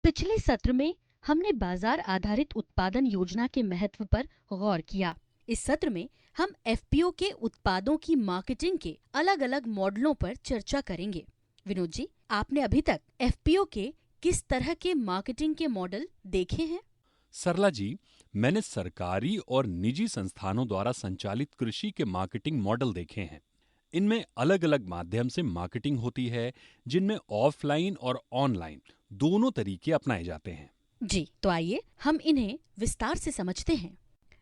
पिछले सत्र में हमने बाजार आधारित उत्पादन योजना के महत्व पर गौर किया। इस सत्र में हम एफपीओ के उत्पादों की मार्केटिंग के अलग-अलग मॉडलों पर चर्चा करेंगे। विनोद जी, आपने अभी तक एफपीओ के किस तरह के मार्केटिंग के मॉडल देखे हैं? सरला जी, मैंने सरकारी और निजी संस्थानों द्वारा संचालित कृषि के मार्केटिंग मॉडल देखे हैं। इनमें अलग-अलग माध्यम से मार्केटिंग होती है, जिनमें ऑफलाइन और ऑनलाइन दोनों तरीके अपनाए जाते हैं। जी, तो आइए हम इन्हें विस्तार से समझते हैं।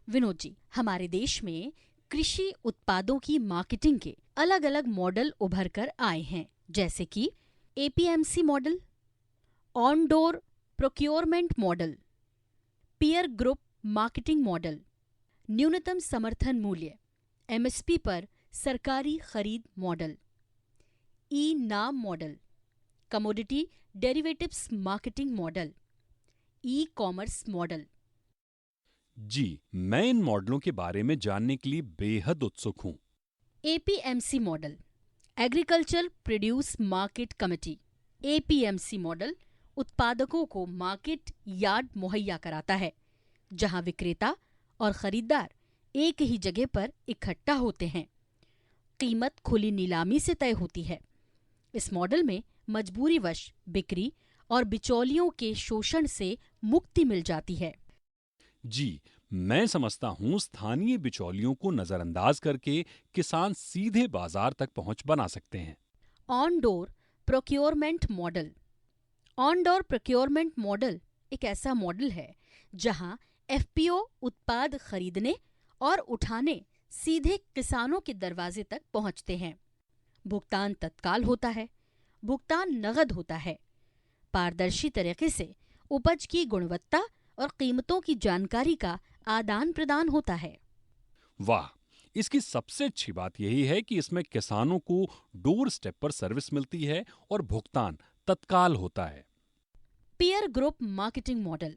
विनोद जी, हमारे देश में कृषि उत्पादों की मार्केटिंग के अलग-अलग मॉडल उभर कर आए हैं, जैसे कि APMC model, on door procurement model, peer group marketing model, न्यूनतम समर्थन मूल्य एमएसपी पर सरकारी खरीद model, e NAM model, commodity derivatives marketing model, e commerce model. जी, मैं इन मॉडलों के बारे में जानने के लिए बेहद उत्सुक हूँ। APMC model, agriculture produce market committee. APMC model उत्पादकों को मार्केट यार्ड मुहैया कराता है, जहां विक्रेता और खरीदार एक ही जगह पर इकट्ठा होते हैं। कीमत खुली नीलामी से तय होती है। इस मॉडल में मजबूरीवश बिक्री और बिचौलियों के शोषण से मुक्ति मिल जाती है। जी, मैं समझता हूँ स्थानीय बिचौलियों को नजरअंदाज करके किसान सीधे बाजार तक पहुँच बना सकते हैं। On door procurement model. On door procurement model एक ऐसा मॉडल है जहां एफपीओ उत्पाद खरीदने और उठाने सीधे किसानों के दरवाजे तक पहुंचते हैं। भुगतान तत्काल होता है, भुगतान नगद होता है। पारदर्शी तरीके से उपज की गुणवत्ता और कीमतों की जानकारी का आदान प्रदान होता है। वाह! इसकी सबसे अच्छी बात यही है कि इसमें किसानों को डोर स्टेप पर सर्विस मिलती है और भुगतान तत्काल होता है। Peer group marketing model.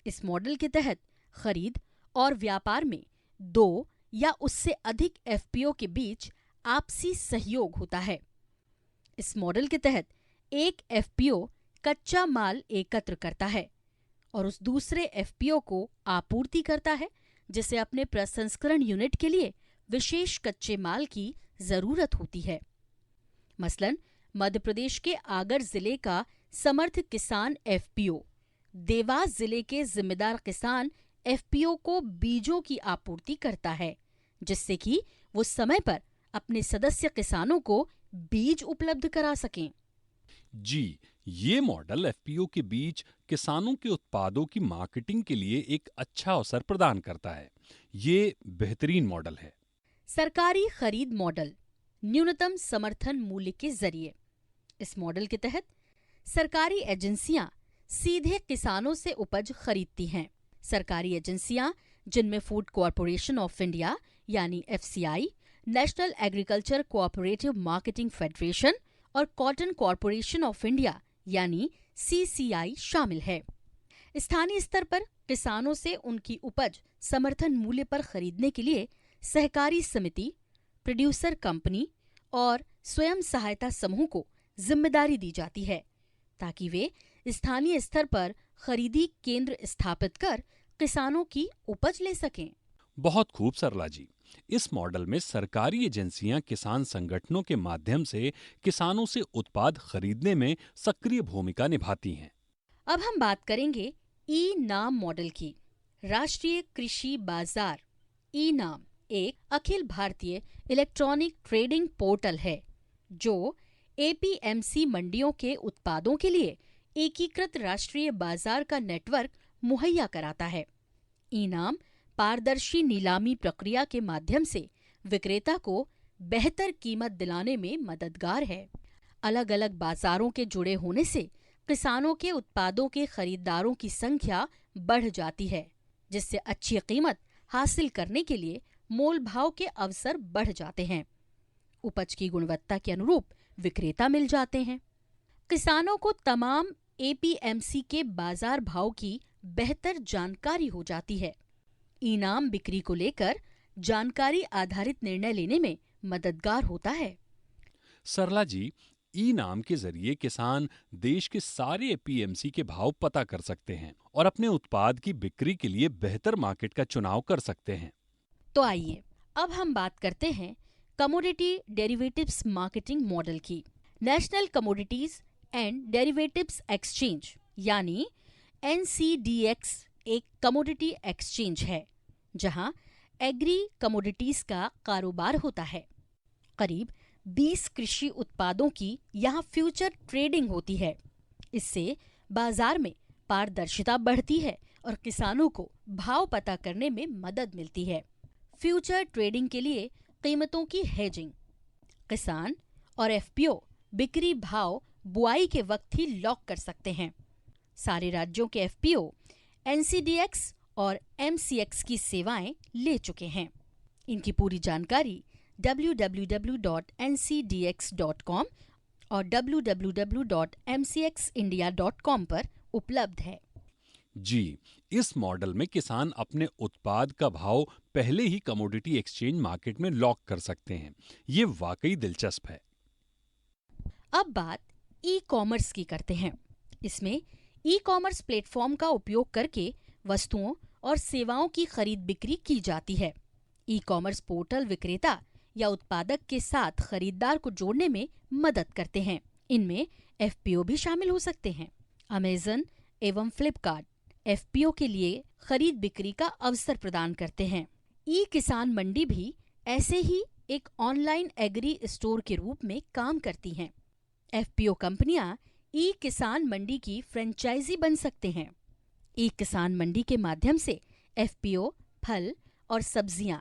इस मॉडल के तहत खरीद और व्यापार में दो या उससे अधिक एफपीओ के बीच आपसी सहयोग होता है। इस मॉडल के तहत एक एफपीओ कच्चा माल एकत्र करता है और उस दूसरे एफपीओ को आपूर्ति करता है, जिसे अपने प्रसंस्करण यूनिट के लिए विशेष कच्चे माल की जरूरत होती है। मसलन मध्य प्रदेश के आगर जिले का समर्थ किसान एफपीओ देवास जिले के जिम्मेदार किसान एफपीओ को बीजों की आपूर्ति करता है, जिससे कि वो समय पर अपने सदस्य किसानों को बीज उपलब्ध करा सकें। जी, ये मॉडल एफपीओ के बीच किसानों के उत्पादों की मार्केटिंग के लिए एक अच्छा अवसर प्रदान करता है। ये बेहतरीन मॉडल है। सरकारी खरीद मॉडल, न्यूनतम समर्थन मूल्य के जरिए। इस मॉडल के तहत सरकारी एजेंसियां सीधे किसानों से उपज खरीदती हैं। सरकारी एजेंसियां, जिनमें फूड कॉरपोरेशन ऑफ इंडिया यानी FCI, national agriculture cooperative marketing federation और कॉटन कॉरपोरेशन ऑफ इंडिया यानी सीसीआई शामिल है। स्थानीय स्तर पर किसानों से उनकी उपज समर्थन मूल्य पर खरीदने के लिए सहकारी समिति, प्रोड्यूसर कंपनी और स्वयं सहायता समूह को जिम्मेदारी दी जाती है, ताकि वे स्थानीय स्तर पर खरीदी केंद्र स्थापित कर किसानों की उपज ले सकें। बहुत खूब सरला जी। इस मॉडल में सरकारी एजेंसियां किसान संगठनों के माध्यम से किसानों से उत्पाद खरीदने में सक्रिय भूमिका निभाती हैं। अब हम बात करेंगे ई नाम मॉडल की। राष्ट्रीय कृषि बाजार ई नाम एक Akhil Bharatiya electronic trading portal है, जो एपीएमसी मंडियों के उत्पादों के लिए एकीकृत राष्ट्रीय बाजार का नेटवर्क मुहैया कराता है। ई नाम पारदर्शी नीलामी प्रक्रिया के माध्यम से विक्रेता को बेहतर कीमत दिलाने में मददगार है। अलग अलग बाजारों के जुड़े होने से किसानों के उत्पादों के खरीदारों की संख्या बढ़ जाती है, जिससे अच्छी कीमत हासिल करने के लिए मोल भाव के अवसर बढ़ जाते हैं। उपज की गुणवत्ता के अनुरूप विक्रेता मिल जाते हैं। किसानों को तमाम एपीएमसी के बाजार भाव की बेहतर जानकारी हो जाती है। इनाम बिक्री को लेकर जानकारी आधारित निर्णय लेने में मददगार होता है। सरला जी, ई नाम के जरिए किसान देश के सारे एपीएमसी के भाव पता कर सकते हैं और अपने उत्पाद की बिक्री के लिए बेहतर मार्केट का चुनाव कर सकते हैं। तो आइए अब हम बात करते हैं कमोडिटी डेरिवेटिव्स मार्केटिंग मॉडल की। National commodities and derivatives exchange यानी NCDX एक कमोडिटी एक्सचेंज है जहां एग्री कमोडिटीज का कारोबार होता है। करीब 20 कृषि उत्पादों की यहाँ फ्यूचर ट्रेडिंग होती है। इससे बाजार में पारदर्शिता बढ़ती है और किसानों को भाव पता करने में मदद मिलती है। फ्यूचर ट्रेडिंग के लिए कीमतों की हेजिंग, किसान और एफपीओ बिक्री भाव बुआई के वक्त ही लॉक कर सकते हैं। सारे राज्यों के एफपीओ NCDX और MCX की सेवाएं ले चुके हैं। इनकी पूरी जानकारी www.ncdx.com और www.mcxindia.com पर उपलब्ध है। जी, इस मॉडल में किसान अपने उत्पाद का भाव पहले ही कमोडिटी एक्सचेंज मार्केट में लॉक कर सकते हैं। ये वाकई दिलचस्प है। अब बात ई कॉमर्स की करते हैं। इसमें ई कॉमर्स प्लेटफॉर्म का उपयोग करके वस्तुओं और सेवाओं की खरीद बिक्री की जाती है। ई कॉमर्स पोर्टल विक्रेता या उत्पादक के साथ खरीदार को जोड़ने में मदद करते हैं। इनमें एफपीओ भी शामिल हो सकते हैं। अमेजन एवं फ्लिपकार्ट एफपीओ के लिए खरीद बिक्री का अवसर प्रदान करते हैं। ई किसान मंडी भी ऐसे ही एक ऑनलाइन एग्री स्टोर के रूप में काम करती हैं। एफपीओ कंपनियां ई किसान मंडी की फ्रेंचाइजी बन सकते हैं। ई किसान मंडी के माध्यम से एफपीओ फल और सब्जियां,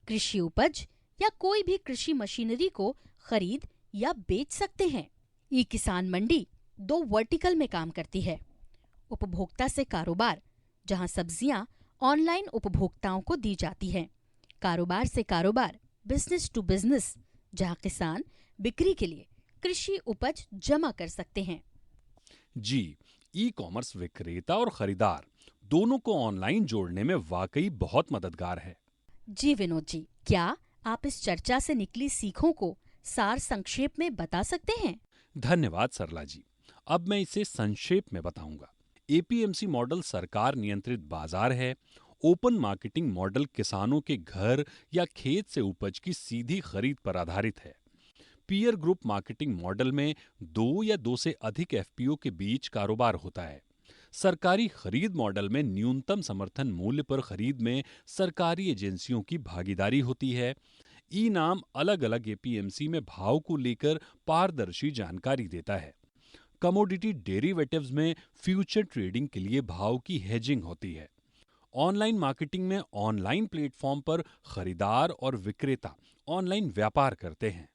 कृषि उपज या कोई भी कृषि मशीनरी को खरीद या बेच सकते हैं। ई किसान मंडी 2 वर्टिकल में काम करती है। उपभोक्ता से कारोबार, जहां सब्जियां ऑनलाइन उपभोक्ताओं को दी जाती हैं। कारोबार से कारोबार, बिजनेस टू बिजनेस, जहां किसान बिक्री के लिए कृषि उपज जमा कर सकते हैं। जी, ई कॉमर्स विक्रेता और खरीदार दोनों को ऑनलाइन जोड़ने में वाकई बहुत मददगार है। जी विनोद जी, क्या आप इस चर्चा से निकली सीखों को सार संक्षेप में बता सकते हैं? धन्यवाद सरला जी। अब मैं इसे संक्षेप में बताऊंगा। एपीएमसी मॉडल सरकार नियंत्रित बाजार है। ओपन मार्केटिंग मॉडल किसानों के घर या खेत से उपज की सीधी खरीद पर आधारित है। पीयर ग्रुप मार्केटिंग मॉडल में 2 या 2 से अधिक एफपीओ के बीच कारोबार होता है। सरकारी खरीद मॉडल में न्यूनतम समर्थन मूल्य पर खरीद में सरकारी एजेंसियों की भागीदारी होती है। ई नाम अलग अलग एपीएमसी में भाव को लेकर पारदर्शी जानकारी देता है। कमोडिटी डेरिवेटिव्स में फ्यूचर ट्रेडिंग के लिए भाव की हेजिंग होती है। ऑनलाइन मार्केटिंग में ऑनलाइन प्लेटफॉर्म पर खरीदार और विक्रेता ऑनलाइन व्यापार करते हैं।